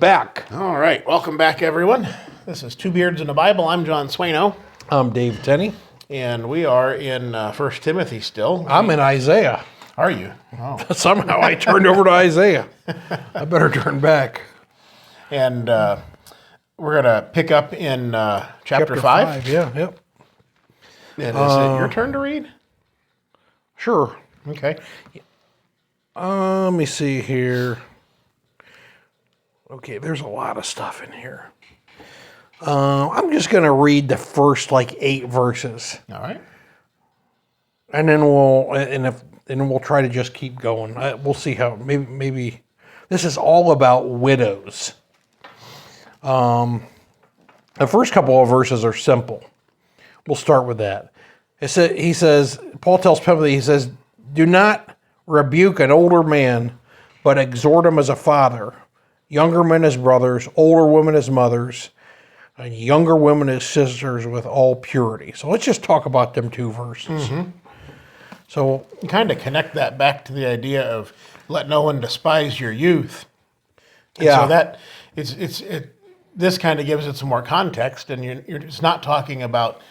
back. All right, welcome back, everyone. This is Two Beards in the Bible. I'm John Swano, I'm Dave Tenney. and we are in 1 Timothy still. I'm in Isaiah. Are you? Oh. Somehow I turned over to Isaiah. I better turn back. And we're going to pick up in chapter 5. Yeah, yep. And is it your turn to read? Sure. Okay. Let me see here. Okay, there's a lot of stuff in here. I'm just going to read the first 8 verses, All right. and then we'll try to just keep going. We'll see how maybe this is all about widows. The first couple of verses are simple. We'll start with that. Paul tells Timothy, he says, "Do not rebuke an older man, but exhort him as a father, younger men as brothers, older women as mothers, and younger women as sisters with all purity." So let's just talk about them 2 verses. Mm-hmm. So You kind of connect that back to the idea of let no one despise your youth. And yeah, so that this kind of gives it some more context, and you're just not talking about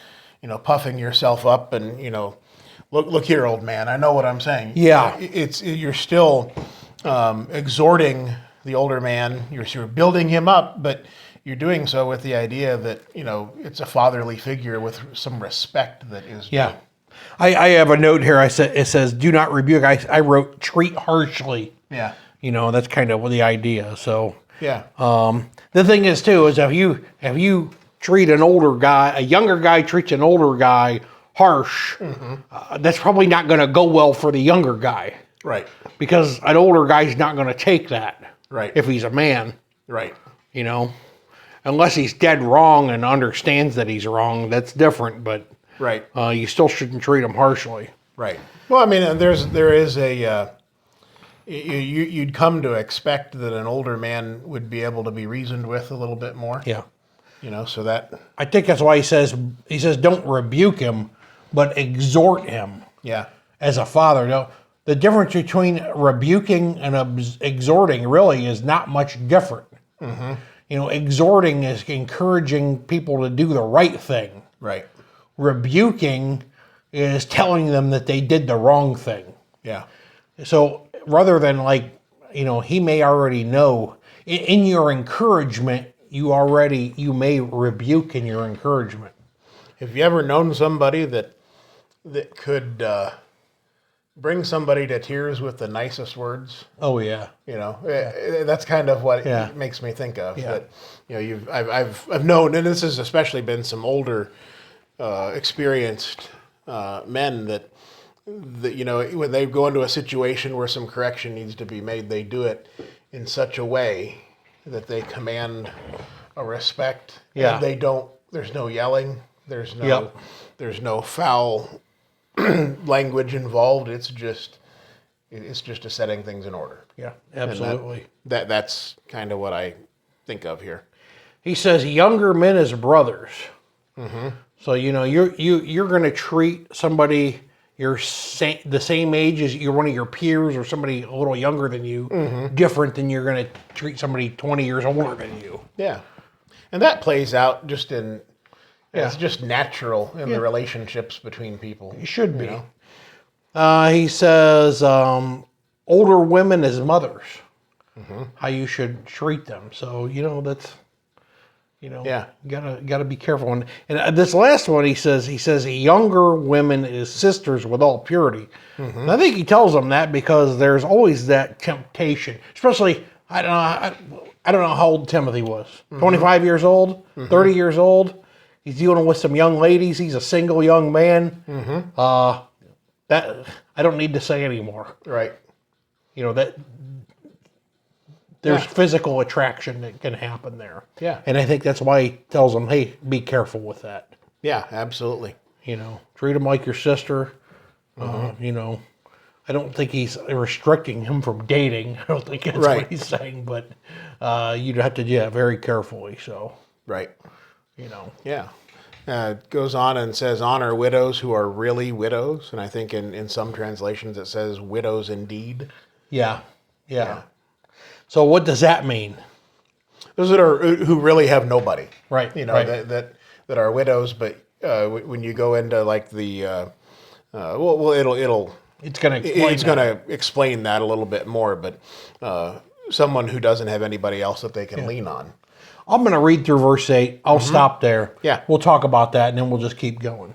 puffing yourself up and look here, old man. I know what I'm saying. Yeah. You're still exhorting the older man. You're building him up, but you're doing so with the idea that it's a fatherly figure with some respect that is. yeah. I have a note here. It says, "Do not rebuke." I wrote, "Treat harshly." Yeah. That's kind of the idea. So Yeah. the thing is too is if you treat a younger guy treats an older guy harsh, that's probably not going to go well for the younger guy. Right. Because an older guy's not going to take that. Right. If he's a man. Right. Unless he's dead wrong and understands that he's wrong, that's different. But Right. you still shouldn't treat him harshly. Right. Well, I mean, there is a you'd come to expect that an older man would be able to be reasoned with a little bit more. Yeah. So that. I think that's why he says don't rebuke him, but exhort him. Yeah. As a father. No, the difference between rebuking and exhorting really is not much different. Mm-hmm. Exhorting is encouraging people to do the right thing. Right. Rebuking is telling them that they did the wrong thing. Yeah. So rather than he may already know, in your encouragement, you may rebuke in your encouragement. Have you ever known somebody that could bring somebody to tears with the nicest words? Oh yeah. That's kind of what Yeah. it makes me think of. Yeah. That I've known, and this has especially been some older, experienced men that when they go into a situation where some correction needs to be made, they do it in such a way that they command a respect. Yeah. And they don't. There's no yelling. There's no. Yep. There's no foul language involved. It's just a setting things in order. Yeah, absolutely. That's kind of what I think of here. He says younger men as brothers. Mm-hmm. So you're going to treat somebody the same age as one of your peers or somebody a little younger than you different than you're going to treat somebody 20 years older than you. Yeah, and that plays out just in. Yeah. It's just natural in the relationships between people. It should be. He says older women as mothers. Mm-hmm. How you should treat them. So that's. Yeah. Gotta be careful. And this last one, he says younger women as sisters with all purity. Mm-hmm. And I think he tells them that because there's always that temptation, especially, I don't know how old Timothy was, 25 years old, 30 years old. He's dealing with some young ladies. He's a single young man. Mm-hmm. That I don't need to say anymore. Right. That there's physical attraction that can happen there. Yeah. And I think that's why he tells them, hey, be careful with that. Yeah, absolutely. Treat them like your sister. Mm-hmm. I don't think he's restricting him from dating. I don't think that's what he's saying, but you'd have to, very carefully. So, right. Yeah. It goes on and says, honor widows who are really widows. And I think in some translations it says widows indeed. Yeah. So what does that mean? Those that are who really have nobody, Right, You know, right. that are widows, but when you go into like the well, It's going to explain it's that. going to explain that a little bit more, but someone who doesn't have anybody else that they can lean on. I'm going to read through verse 8. I'll stop there. Yeah. We'll talk about that, and then we'll just keep going.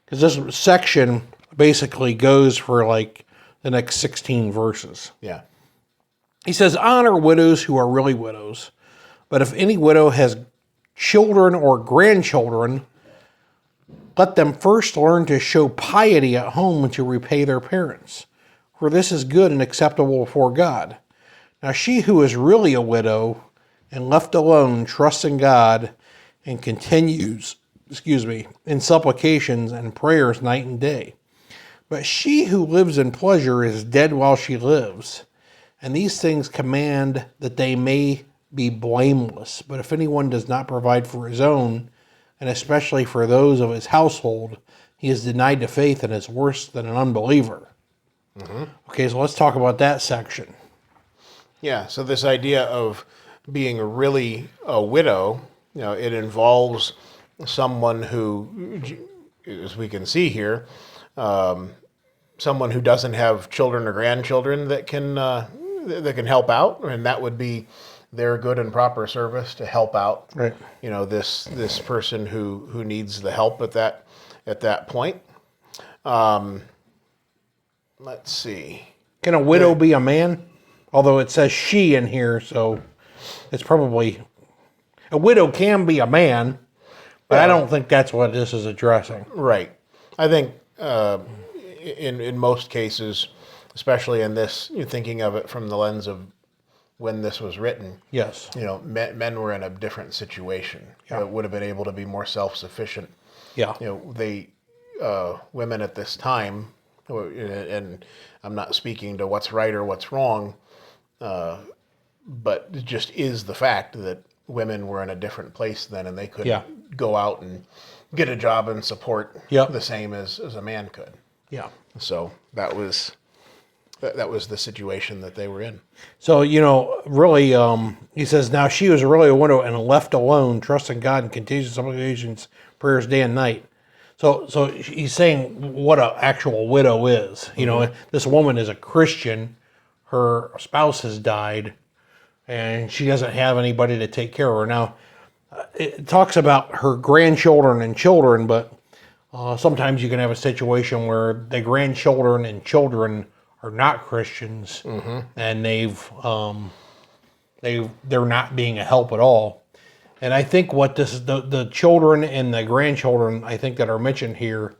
Because this section basically goes for like the next 16 verses. Yeah. He says, honor widows who are really widows. But if any widow has children or grandchildren, let them first learn to show piety at home and to repay their parents. For this is good and acceptable before God. Now she who is really a widow and left alone trusts in God and continues, in supplications and prayers night and day. But she who lives in pleasure is dead while she lives. And these things command that they may be blameless. But if anyone does not provide for his own, and especially for those of his household, he is denied the faith and is worse than an unbeliever. Okay, so let's talk about that section. Yeah. So this idea of being really a widow, it involves someone who, as we can see here, someone who doesn't have children or grandchildren that can help out, and that would be their good and proper service to help out. Right. This person who needs the help at that point. Let's see. Can a widow be a man? Although it says she in here, so it's probably... A widow can be a man, but I don't think that's what this is addressing. Right. I think in most cases, especially in this, you're thinking of it from the lens of when this was written. Yes. Men were in a different situation. Would have been able to be more self-sufficient. Yeah. Women at this time, and I'm not speaking to what's right or what's wrong, but it just is the fact that women were in a different place then, and they couldn't go out and get a job and support the same as a man could. Yeah. So that was the situation that they were in. So, really, he says, now she was really a widow and left alone, trusting God and continues supplications, prayers day and night. So he's saying what an actual widow is. This woman is a Christian. Her spouse has died, and she doesn't have anybody to take care of her. Now, it talks about her grandchildren and children, but sometimes you can have a situation where the grandchildren and children are not Christians, and they're not being a help at all. And I think what this is, the children and the grandchildren, I think that are mentioned here,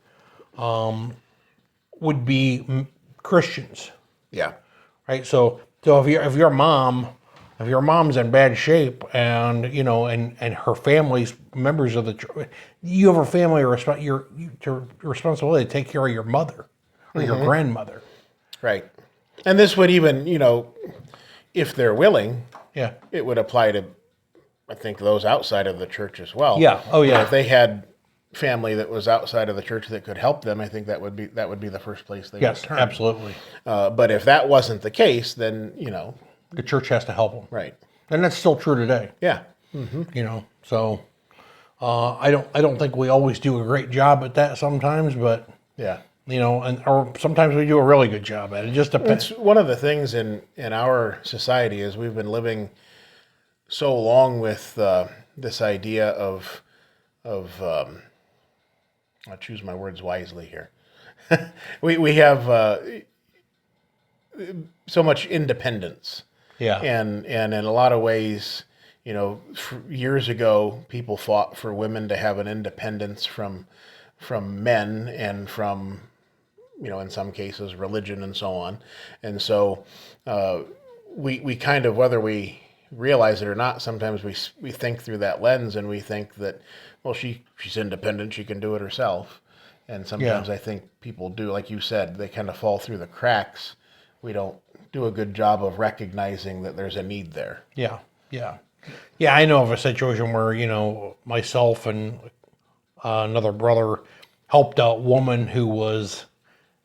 would be Christians, Yeah. right? So if your mom's in bad shape, and and her family's members of the church, you have a family your responsibility to take care of your mother or your grandmother. Right. And this would even, if they're willing, Yeah. it would apply to, I think, those outside of the church as well. Yeah. Oh, yeah. If they had family that was outside of the church that could help them, I think that would be the first place they Yes, would turn. absolutely. But if that wasn't the case, then The church has to help them, right. and that's still true today. Yeah. So I don't think we always do a great job at that sometimes, but Yeah. or sometimes we do a really good job at it. It just depends. It's one of the things in our society is we've been living so long with this idea of I'll choose my words wisely here. we have so much independence. Yeah. And in a lot of ways, years ago, people fought for women to have an independence from men and from, in some cases, religion and so on. And so we kind of, whether we realize it or not, sometimes we think through that lens, and we think that, well, she's independent, she can do it herself. And sometimes I think people do, like you said, they kind of fall through the cracks. We don't do a good job of recognizing that there's a need there. Yeah. I know of a situation where myself and another brother helped a woman who was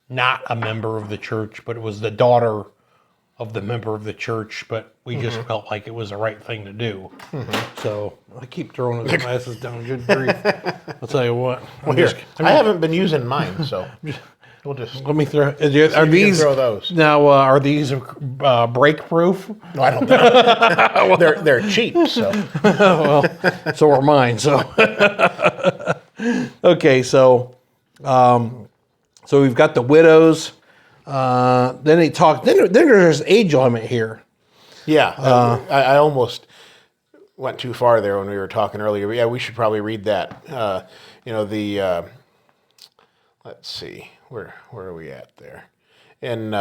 not a member of the church, but it was the daughter of the member of the church, but we just felt like it was the right thing to do. So I keep throwing those glasses down. Good grief! I'll tell you what. I haven't been using mine, so we'll just. Let me throw. Are you can these throw those. now? Are these break proof? No, I don't know. They're cheap, so. Well, so are mine. So okay, so we've got the widows. Then they talk. Then there's age limit here. Yeah, I almost went too far there when we were talking earlier. But yeah, we should probably read that. Let's see, where are we at there? In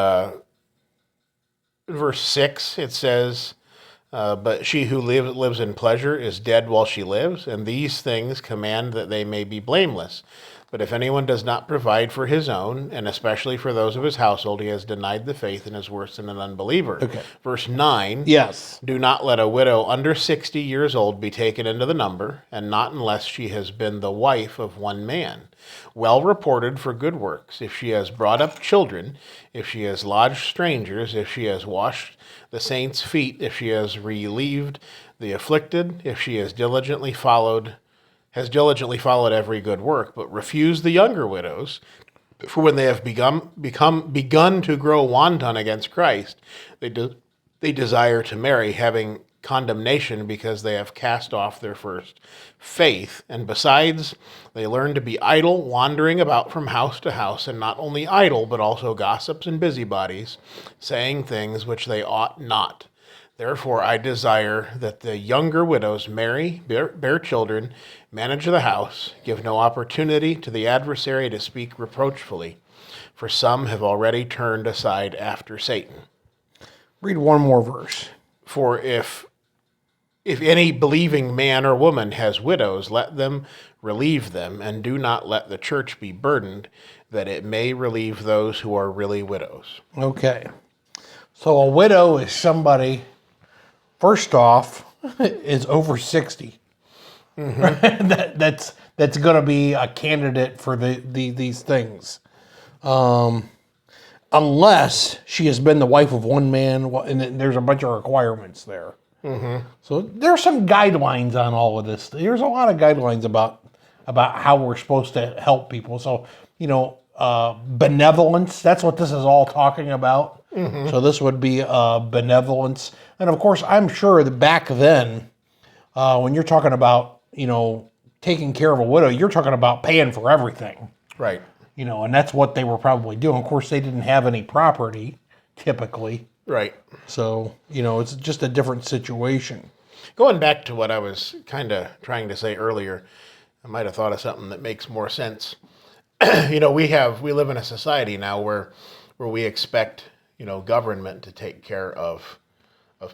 verse 6, it says, "But she who lives in pleasure is dead while she lives, and these things command that they may be blameless. But if anyone does not provide for his own, and especially for those of his household, he has denied the faith and is worse than an unbeliever." Okay. Verse 9, Yes. "Do not let a widow under 60 years old be taken into the number, and not unless she has been the wife of one man, well reported for good works, if she has brought up children, if she has lodged strangers, if she has washed the saints' feet, if she has relieved the afflicted, if she has diligently followed every good work, but refuse the younger widows. For when they have begun to grow wanton against Christ, they desire to marry, having condemnation because they have cast off their first faith. And besides, they learn to be idle, wandering about from house to house, and not only idle, but also gossips and busybodies, saying things which they ought not. Therefore, I desire that the younger widows marry, bear children, manage the house, give no opportunity to the adversary to speak reproachfully, for some have already turned aside after Satan. Read one more verse. For if any believing man or woman has widows, let them relieve them, and do not let the church be burdened, that it may relieve those who are really widows." Okay. So a widow is somebody, first off, is over 60. Mm-hmm. That's going to be a candidate for these things. Unless she has been the wife of one man, and there's a bunch of requirements there. Mm-hmm. So there's some guidelines on all of this. There's a lot of guidelines about how we're supposed to help people. So, benevolence, that's what this is all talking about. Mm-hmm. So this would be benevolence. And of course, I'm sure that back then, when you're talking about, taking care of a widow, you're talking about paying for everything. Right. And that's what they were probably doing. Of course, they didn't have any property, typically. Right. So, it's just a different situation. Going back to what I was kind of trying to say earlier, I might have thought of something that makes more sense. We live in a society now where we expect, government to take care of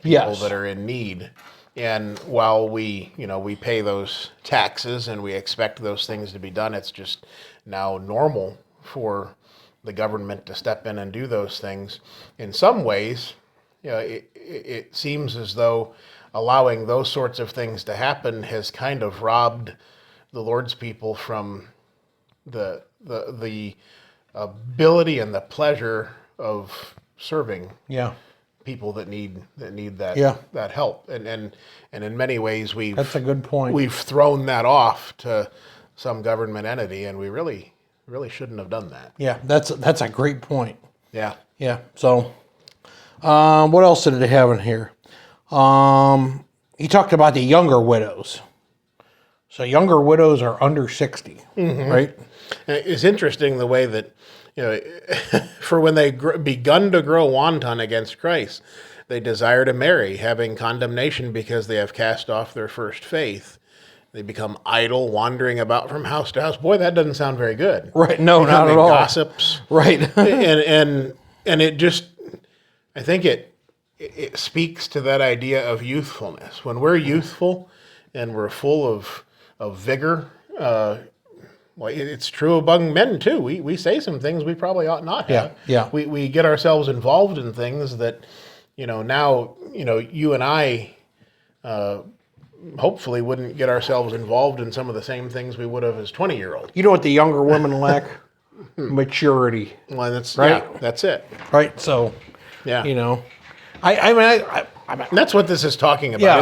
people that are in need. And while we pay those taxes and we expect those things to be done, it's just now normal for the government to step in and do those things. In some ways, it seems as though allowing those sorts of things to happen has kind of robbed the Lord's people from the ability and the pleasure of serving. Yeah. People that need that help, and in many ways that's a good point. We've thrown that off to some government entity, and we really shouldn't have done that. Yeah, that's a great point. Yeah. So, what else did it have in here? He talked about the younger widows. So younger widows are under 60, mm-hmm. right? It's interesting the way that. For when they begun to grow wanton against Christ, they desire to marry, having condemnation because they have cast off their first faith. They become idle, wandering about from house to house. Boy, that doesn't sound very good. Right? No, not at all. Gossips. Right. and it just, I think it speaks to that idea of youthfulness. When we're youthful and we're full of vigor. Well, it's true among men too. We say some things we probably ought not have. Yeah. We get ourselves involved in things that, now, you and I hopefully wouldn't get ourselves involved in some of the same things we would have as 20-year-old. You know what the younger women lack? Maturity. Well, that's right. Yeah, that's it. Right. So, yeah. And that's what this is talking about. Yeah.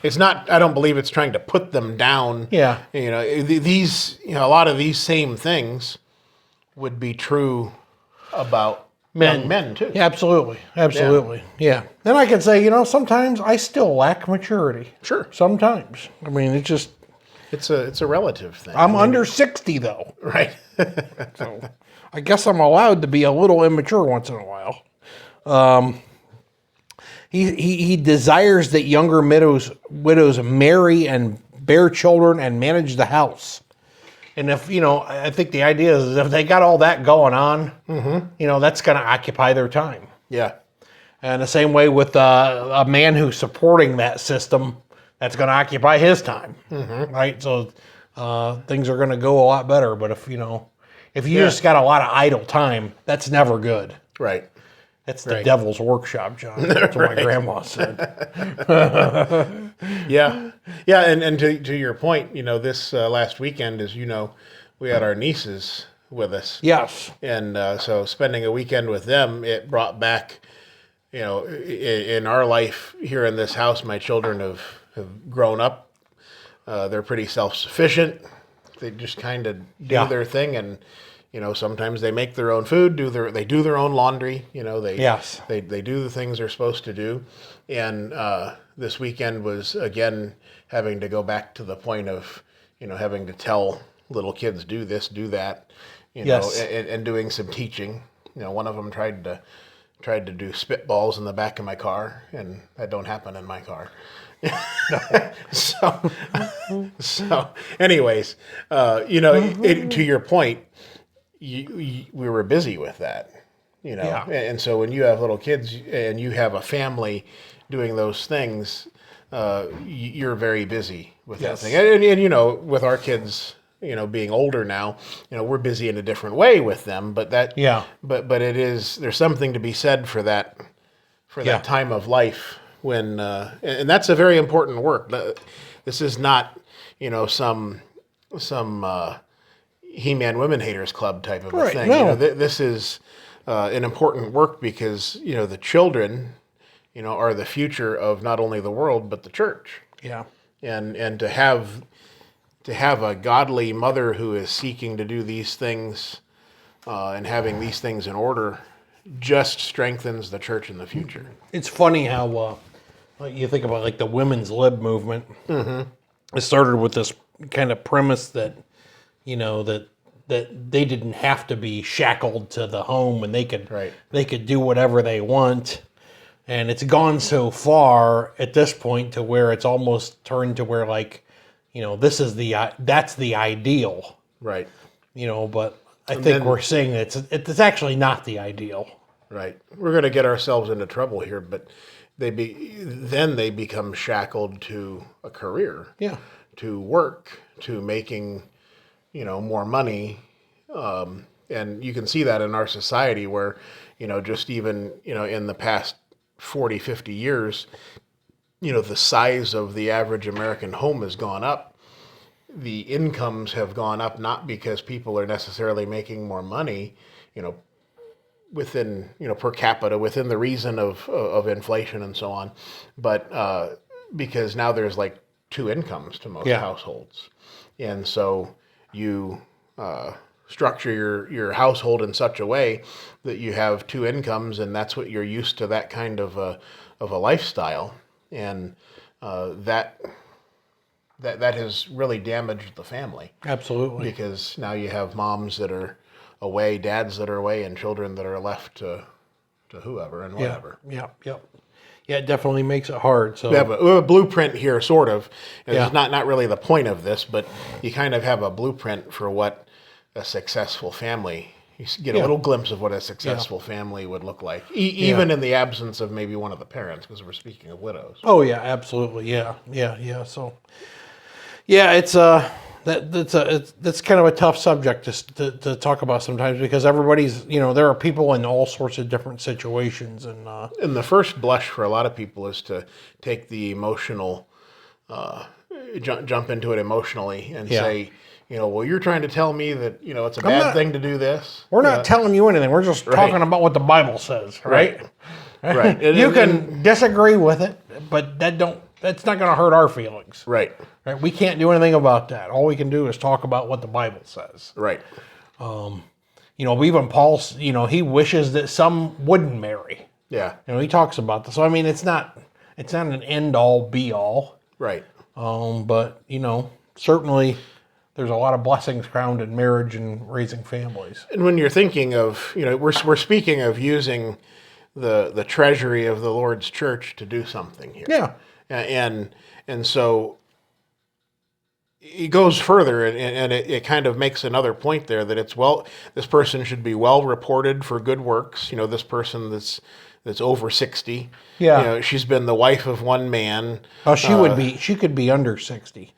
It's not, I don't believe it's trying to put them down. Yeah. You know, these, you know, a lot of these same things would be true about men too. Yeah, absolutely. Yeah. And I can say, sometimes I still lack maturity. Sure. Sometimes. I mean, it's just, It's a relative thing. I'm under 60 though. Right. So I guess I'm allowed to be a little immature once in a while. He desires that younger widows marry and bear children and manage the house. And if, I think the idea is if they got all that going on, that's going to occupy their time. Yeah. And the same way with a man who's supporting that system, that's going to occupy his time, right? So things are going to go a lot better. But if you just got a lot of idle time, that's never good. Right. That's the devil's workshop, John. That's what my grandma said. Yeah. Yeah. And to your point, this last weekend, as you know, we had our nieces with us. Yes. And so spending a weekend with them, it brought back, in our life here in this house, my children have grown up. They're pretty self-sufficient. They just kind of do their thing, and sometimes they make their own food, they do their own laundry. They do the things they're supposed to do. And this weekend was again having to go back to the point of having to tell little kids do this, do that, and doing some teaching. One of them tried to do spitballs in the back of my car, and that don't happen in my car. So anyways, to your point, we were busy with that, and so when you have little kids and you have a family doing those things, you're very busy with that thing. And with our kids, being older now, we're busy in a different way with them, but but there's something to be said for that time of life when, and that's a very important work. This is not, some He-Man Women Haters Club type of a thing. No. This is an important work because, the children, are the future of not only the world, but the church. Yeah. And to have a godly mother who is seeking to do these things and having these things in order just strengthens the church in the future. It's funny how you think about like the women's lib movement. It started with this kind of premise that that they didn't have to be shackled to the home and they could do whatever they want. And it's gone so far at this point to where it's almost turned to where this is that's the ideal. Right. But I think we're saying it's actually not the ideal. Right. We're going to get ourselves into trouble here, but then they become shackled to a career. Yeah. To work, to making, more money. And you can see that in our society where, just even, in the past 40, 50 years, the size of the average American home has gone up. The incomes have gone up, not because people are necessarily making more money, within, per capita, within the reason of inflation and so on, but because now there's like two incomes to most households. And so you structure your household in such a way that you have two incomes, and that's what you're used to, that kind of a lifestyle. And that has really damaged the family. Absolutely. Because now you have moms that are away, dads that are away, and children that are left to whoever and whatever. Yeah, it definitely makes it hard. So we have a blueprint here, sort of. It's not really the point of this, but you kind of have a blueprint for what a successful family. You get a little glimpse of what a successful family would look like, even in the absence of maybe one of the parents, because we're speaking of widows. Oh yeah, absolutely. Yeah. So, it's that's kind of a tough subject to talk about sometimes because everybody's there are people in all sorts of different situations and the first blush for a lot of people is to take the emotional jump into it emotionally and say, well, you're trying to tell me that it's a bad thing to do this. We're not telling you anything. We're just talking about what the Bible says, right? Right. You can disagree with it, but that's not going to hurt our feelings. Right. Right? We can't do anything about that. All we can do is talk about what the Bible says. Right. Even Paul, he wishes that some wouldn't marry. Yeah. He talks about this. So I mean, it's not an end all be all. Right. But certainly there's a lot of blessings found in marriage and raising families. And when you're thinking of, we're speaking of using the treasury of the Lord's church to do something here. Yeah. And so it goes further, and it kind of makes another point there that this person should be well reported for good works. This person that's over 60. Yeah. She's been the wife of one man. Oh, she could be under 60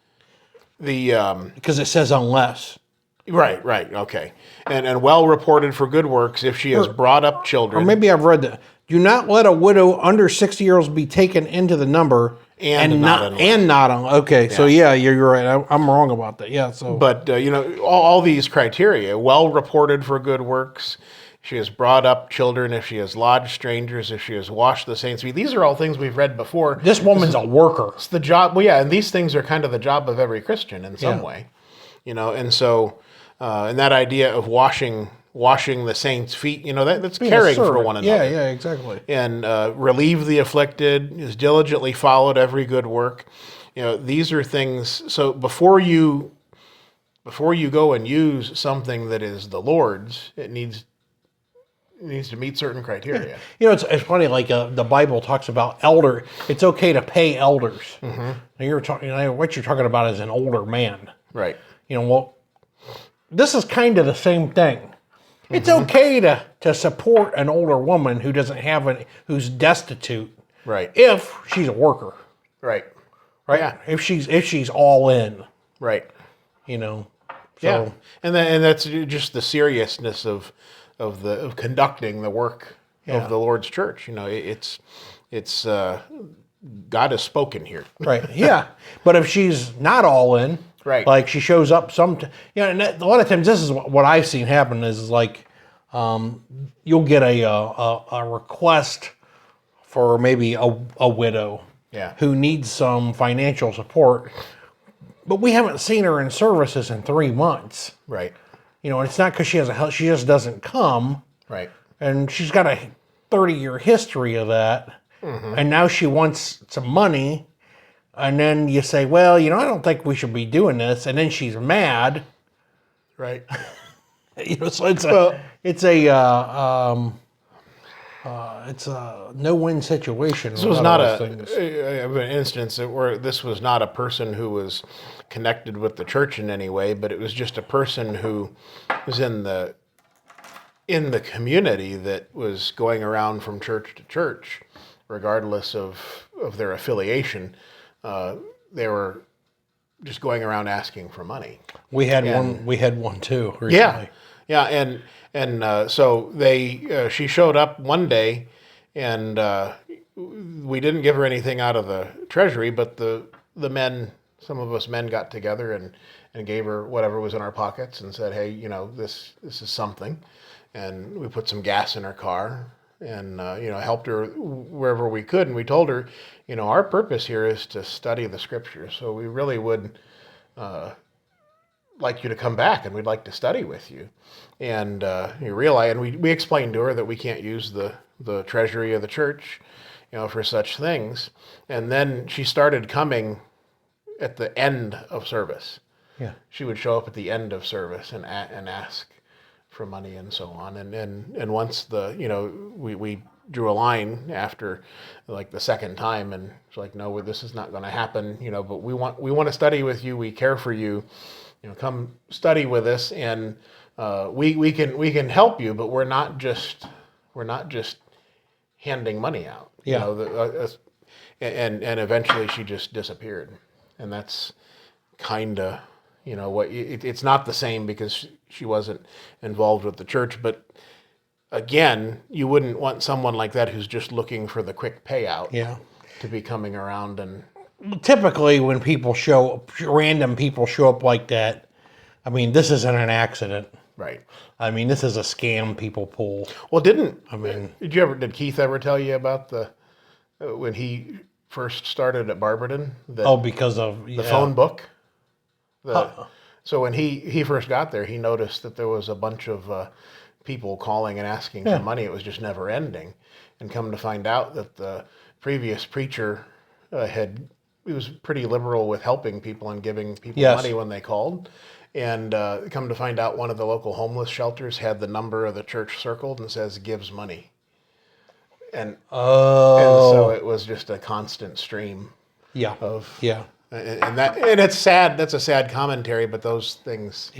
because it says unless. Right, okay. And well reported for good works if she has brought up children. Or maybe I've read that. Do not let a widow under 60 years old be taken into the number and not. Okay, yeah. So yeah, you're right. I'm wrong about that. Yeah. So, but all these criteria: well reported for good works. She has brought up children. If she has lodged strangers. If she has washed the saints' feet. These are all things we've read before. This woman's a worker. It's the job. Well, yeah, and these things are kind of the job of every Christian in some way. And so, and that idea of washing the saints' feet, that's caring for one another. Yeah, exactly. And relieve the afflicted, is diligently followed every good work. These are things. So before you go and use something that is the Lord's, it needs to meet certain criteria. It's funny. Like the Bible talks about elder. It's okay to pay elders. Mm-hmm. Now you're talking. What you're talking about is an older man. Right. Well, this is kind of the same thing. It's okay to support an older woman who doesn't have who's destitute. Right. If she's a worker. Right. Right. Yeah. If she's all in. Right. So. Yeah. And that's just the seriousness of conducting the work of the Lord's church. It's God has spoken here. Right. Yeah. But if she's not all in. Right. Like she shows up and a lot of times this is what I've seen happen is like you'll get a request for maybe a widow who needs some financial support, but we haven't seen her in services in 3 months. Right. And it's not because she she just doesn't come. Right. And she's got a 30-year history of that. Mm-hmm. And now she wants some money. And then you say, well, I don't think we should be doing this. And then she's mad. Right. So it's a no-win situation. This was not an instance where this was not a person who was connected with the church in any way, but it was just a person who was in the community that was going around from church to church, regardless of their affiliation. They were just going around asking for money. We had one too recently. Yeah, and so she showed up one day, and we didn't give her anything out of the treasury, but the men, some of us men, got together and gave her whatever was in our pockets and said, hey, this is something, and we put some gas in her car. And, helped her wherever we could. And we told her, our purpose here is to study the scriptures. So we really would like you to come back, and we'd like to study with you. And you realize, and we explained to her that we can't use the treasury of the church, for such things. And then she started coming at the end of service. Yeah. She would show up at the end of service and ask for money and so on, and once we drew a line after like the second time, and it's like, no, this is not going to happen, but we want to study with you, we care for you, come study with us, and we can help you, but we're not just handing money out. And eventually she just disappeared, and that's kind of it's not the same because she wasn't involved with the church, but again, you wouldn't want someone like that who's just looking for the quick payout to be coming around. And typically when random people show up like that, I mean, this isn't an accident. Right. I mean, this is a scam people pull. Well, mean- did Keith ever tell you about the when he first started at Barberton that Oh, because of the phone book? So when he first got there, he noticed that there was a bunch of people calling and asking for money. It was just never ending, and come to find out that the previous preacher he was pretty liberal with helping people and giving people Yes. money when they called. And come to find out, one of the local homeless shelters had the number of the church circled and says gives money, and so it was just a constant stream yeah, of yeah, and it's sad. That's a sad commentary, but those things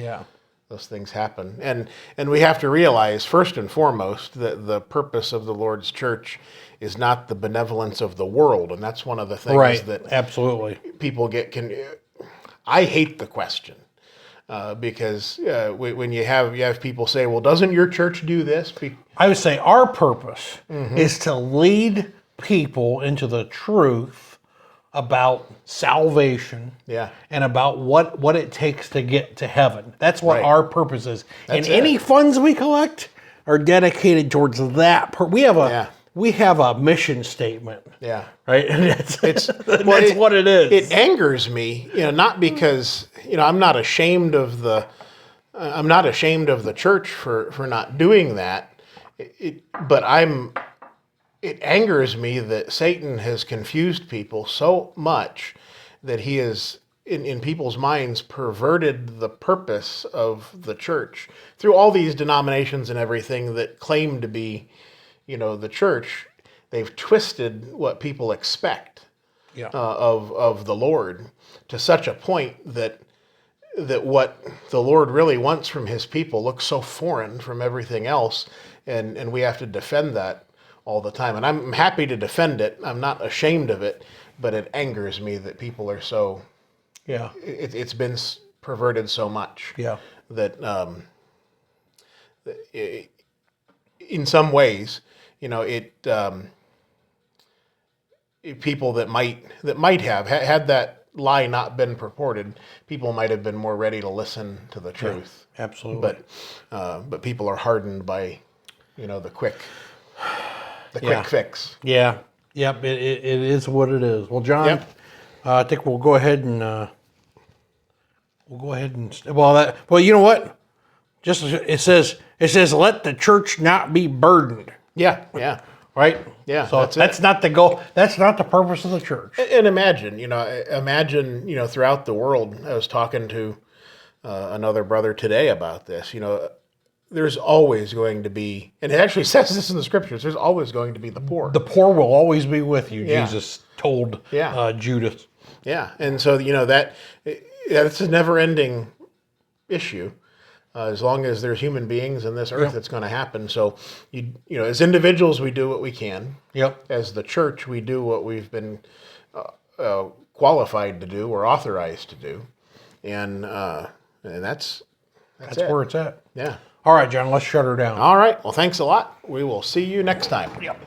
happen, and we have to realize first and foremost that the purpose of the Lord's church is not the benevolence of the world, and that's one of the things right, that absolutely. people get. I hate the question. Because when you have people say, "Well, doesn't your church do this?" I would say our purpose is to lead people into the truth about salvation, Yeah. and about what it takes to get to heaven. That's what Right. our purpose is. That's and any it. funds we collect are dedicated towards that. We have a mission statement, Yeah, right? And that's well, what it is. It angers me, not because I'm not ashamed of the church for not doing that, but it angers me that Satan has confused people so much that he has, in people's minds, perverted the purpose of the church through all these denominations and everything that claim to be, the church. They've twisted what people expect yeah. of the Lord to such a point that what the Lord really wants from his people looks so foreign from everything else, and we have to defend that all the time. And I'm happy to defend it. I'm not ashamed of it, but it angers me that people are so, Yeah. it's been perverted so much Yeah. that in some ways, people that might have had that lie not been purported, people might have been more ready to listen to the truth. Absolutely. But people are hardened by, the quick fix. Yeah. Yep. It is what it is. Well, John, Yep. I think we'll go ahead and well, you know what? Just it says let the church not be burdened. Yeah, yeah, Right? Yeah, So that's that's it. not the goal. That's not the purpose of the church. And imagine, throughout the world. I was talking to another brother today about this. There's always going to be, and it actually says this in the scriptures. There's always going to be the poor. The poor will always be with you, Yeah. Jesus told Yeah. Judas. Yeah, and so it's a never-ending issue. As long as there's human beings in this earth, it's going to happen. So, as individuals, we do what we can. Yep. As the church, we do what we've been qualified to do or authorized to do, and that's it. Where it's at. Yeah. All right, John, let's shut her down. All right. Well, thanks a lot. We will see you next time. Yep.